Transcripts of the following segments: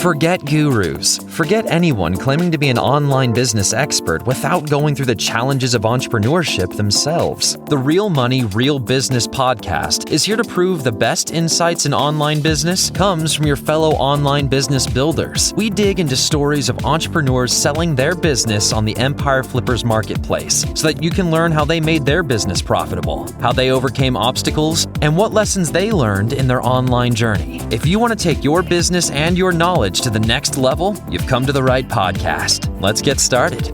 Forget gurus. Forget anyone claiming to be an online business expert without going through the challenges of entrepreneurship themselves. The Real Money, Real Business podcast is here to prove the best insights in online business comes from your fellow online business builders. We dig into stories of entrepreneurs selling their business on the Empire Flippers marketplace so that you can learn how they made their business profitable, how they overcame obstacles, and what lessons they learned in their online journey. If you want to take your business and your knowledge to the next level, you've come to the right podcast. Let's get started.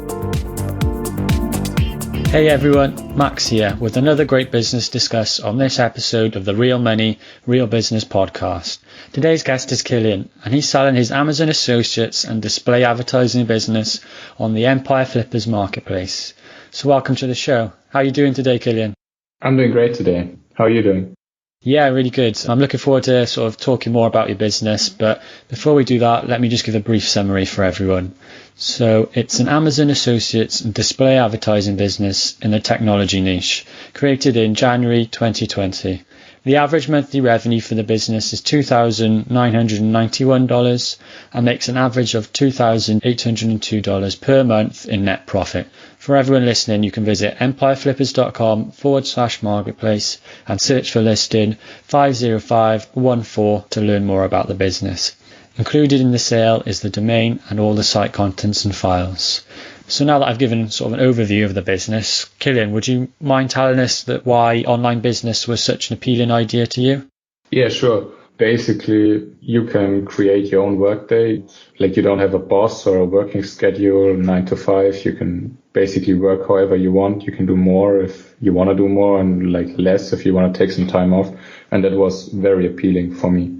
Hey everyone, Max here with another great business discuss on this episode of the Real Money, Real Business podcast. Today's guest is Killian, and he's selling his Amazon Associates and display advertising business on the Empire Flippers marketplace. So welcome to the show. How are you doing today, Killian? I'm doing great today. How are you doing? Yeah, really good. I'm looking forward to sort of talking more about your business, but before we do that, let me just give a brief summary for everyone. So it's an Amazon Associates and display advertising business in the technology niche, created in January 2020. The average monthly revenue for the business is $2,991 and makes an average of $2,802 per month in net profit. For everyone listening, you can visit empireflippers.com/marketplace and search for listing 50514 to learn more about the business. Included in the sale is the domain and all the site contents and files. So now that I've given sort of an overview of the business, Killian, would you mind telling us why online business was such an appealing idea to you? Yeah, sure. Basically, you can create your own workday. Like you don't have a boss or a working schedule, 9 to 5. You can basically work however you want. You can do more if you want to do more and like less if you want to take some time off. And that was very appealing for me.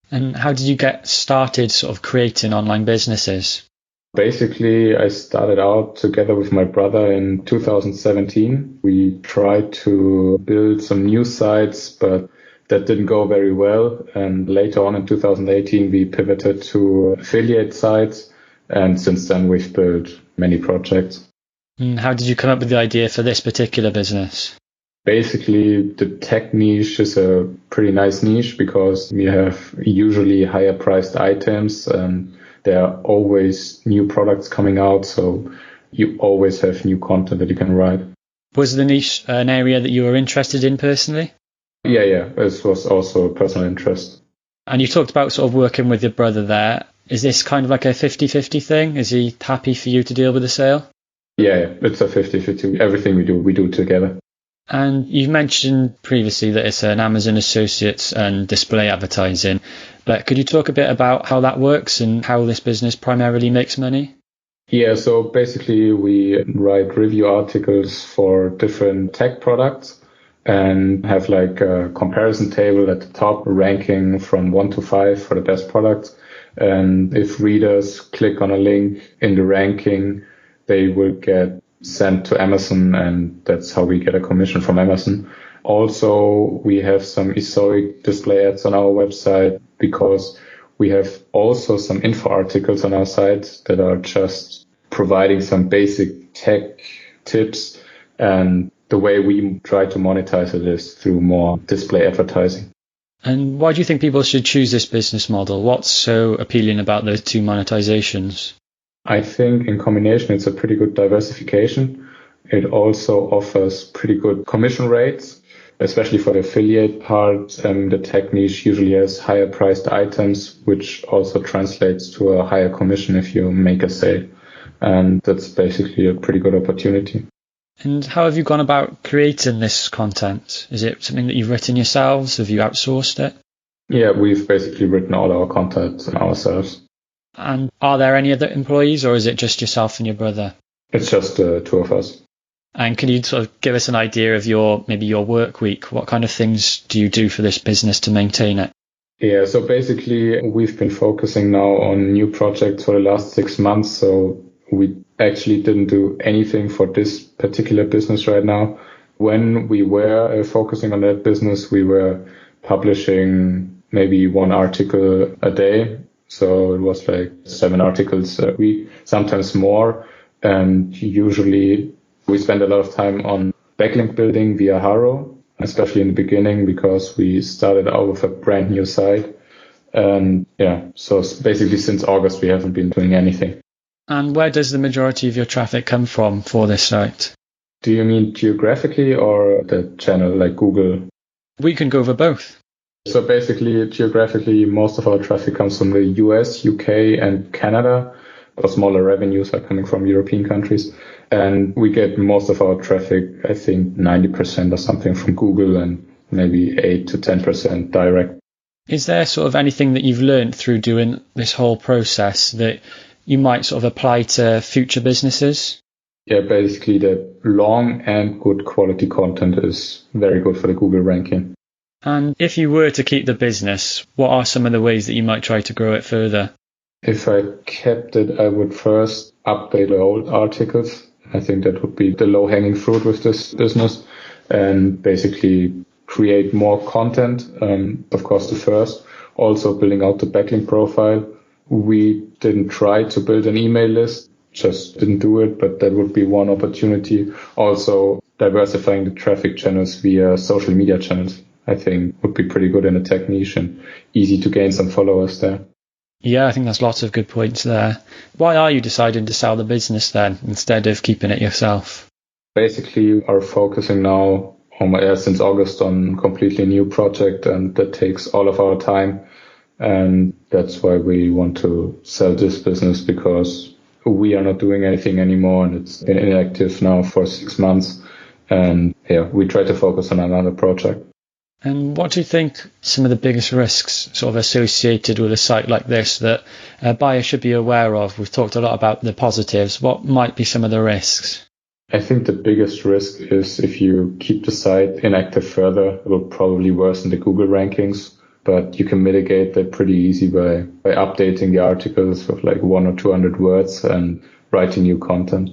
And how did you get started sort of creating online businesses? Basically, I started out together with my brother in 2017. We tried to build some news sites, but that didn't go very well. And later on in 2018, we pivoted to affiliate sites. And since then, we've built many projects. And how did you come up with the idea for this particular business? Basically, the tech niche is a pretty nice niche because we have usually higher priced items and there are always new products coming out. So you always have new content that you can write. Was the niche an area that you were interested in personally? Yeah. This was also a personal interest. And you talked about sort of working with your brother there. Is this kind of like a 50-50 thing? Is he happy for you to deal with the sale? Yeah, it's a 50-50. Everything we do together. And you mentioned previously that it's an Amazon Associates and display advertising. But could you talk a bit about how that works and how this business primarily makes money? Yeah, so basically we write review articles for different tech products and have like a comparison table at the top, ranking from 1 to 5 for the best products. And if readers click on a link in the ranking, they will get sent to Amazon, and that's how we get a commission from Amazon. Also, we have some esoic display ads on our website because we have also some info articles on our site that are just providing some basic tech tips. And the way we try to monetize it is through more display advertising. And why do you think people should choose this business model? What's so appealing about those two monetizations? I think in combination, it's a pretty good diversification. It also offers pretty good commission rates, especially for the affiliate part. The tech niche usually has higher priced items, which also translates to a higher commission if you make a sale. And that's basically a pretty good opportunity. And how have you gone about creating this content? Is it something that you've written yourselves? Have you outsourced it? Yeah, we've basically written all our content ourselves. And are there any other employees, or is it just yourself and your brother? It's just the two of us. And can you sort of give us an idea of your work week? What kind of things do you do for this business to maintain it? Yeah, so basically we've been focusing now on new projects for the last 6 months. So we actually didn't do anything for this particular business right now. When we were focusing on that business, we were publishing maybe 1 article a day. So it was like 7 articles a week, sometimes more. And usually we spend a lot of time on backlink building via Haro, especially in the beginning, because we started out with a brand new site. And so basically since August, we haven't been doing anything. And where does the majority of your traffic come from for this site? Do you mean geographically or the channel like Google? We can go over both. So basically, geographically, most of our traffic comes from the US, UK, and Canada. Our smaller revenues are coming from European countries. And we get most of our traffic, I think 90% or something from Google and maybe 8 to 10% direct. Is there sort of anything that you've learned through doing this whole process that you might sort of apply to future businesses? Yeah, basically the long and good quality content is very good for the Google ranking. And if you were to keep the business, what are some of the ways that you might try to grow it further? If I kept it, I would first update the old articles. I think that would be the low-hanging fruit with this business, and basically create more content. Of course, the first. Also building out the backlink profile. We didn't try to build an email list, just didn't do it, but that would be one opportunity. Also diversifying the traffic channels via social media channels, I think would be pretty good in a tech niche and easy to gain some followers there. Yeah, I think there's lots of good points there. Why are you deciding to sell the business then, instead of keeping it yourself? Basically, we are focusing now since August on completely new project, and that takes all of our time. And that's why we want to sell this business, because we are not doing anything anymore and it's been inactive now for 6 months. And we try to focus on another project. And what do you think some of the biggest risks sort of associated with a site like this that a buyer should be aware of? We've talked a lot about the positives. What might be some of the risks? I think the biggest risk is if you keep the site inactive further, it will probably worsen the Google rankings. But you can mitigate that pretty easy by updating the articles with like 100 or 200 words and writing new content.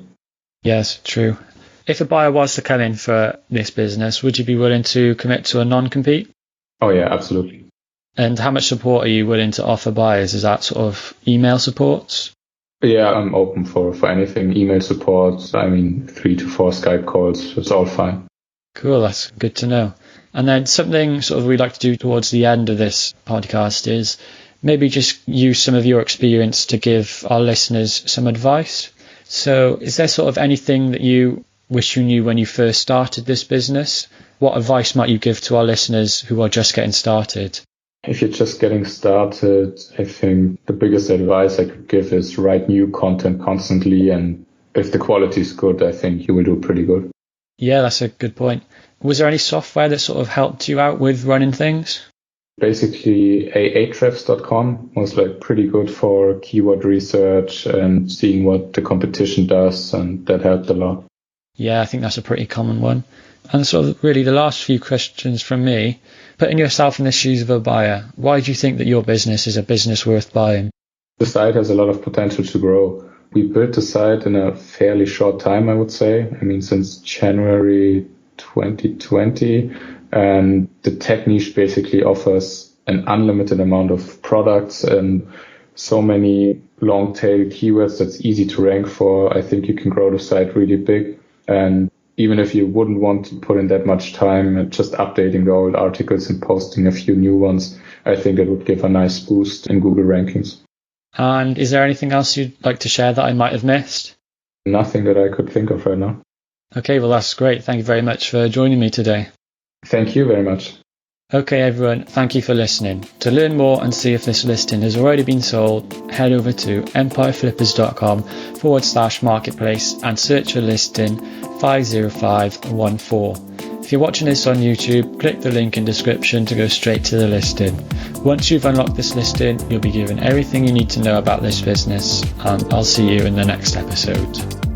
Yes, true. If a buyer was to come in for this business, would you be willing to commit to a non-compete? Oh yeah, absolutely. And how much support are you willing to offer buyers? Is that sort of email support? Yeah, I'm open for anything. Email support, 3 to 4 Skype calls, it's all fine. Cool, that's good to know. And then something sort of we'd like to do towards the end of this podcast is maybe just use some of your experience to give our listeners some advice. So is there sort of anything that you wish you knew when you first started this business? What advice might you give to our listeners who are just getting started? If you're just getting started, I think the biggest advice I could give is write new content constantly. And if the quality is good, I think you will do pretty good. Yeah, that's a good point. Was there any software that sort of helped you out with running things? Basically, Ahrefs.com was like pretty good for keyword research and seeing what the competition does, and that helped a lot. Yeah, I think that's a pretty common one. And sort of really the last few questions from me, putting yourself in the shoes of a buyer, why do you think that your business is a business worth buying? The site has a lot of potential to grow. We built the site in a fairly short time, I would say. Since January 2020, and the tech niche basically offers an unlimited amount of products and so many long tail keywords that's easy to rank for. I think you can grow the site really big. And even if you wouldn't want to put in that much time and just updating the old articles and posting a few new ones, I think it would give a nice boost in Google rankings. And is there anything else you'd like to share that I might have missed? Nothing that I could think of right now. Okay, well, that's great. Thank you very much for joining me today. Thank you very much. Okay, everyone, thank you for listening. To learn more and see if this listing has already been sold, head over to empireflippers.com/marketplace and search for listing 50514. If you're watching this on YouTube, click the link in description to go straight to the listing. Once you've unlocked this listing, you'll be given everything you need to know about this business, and I'll see you in the next episode.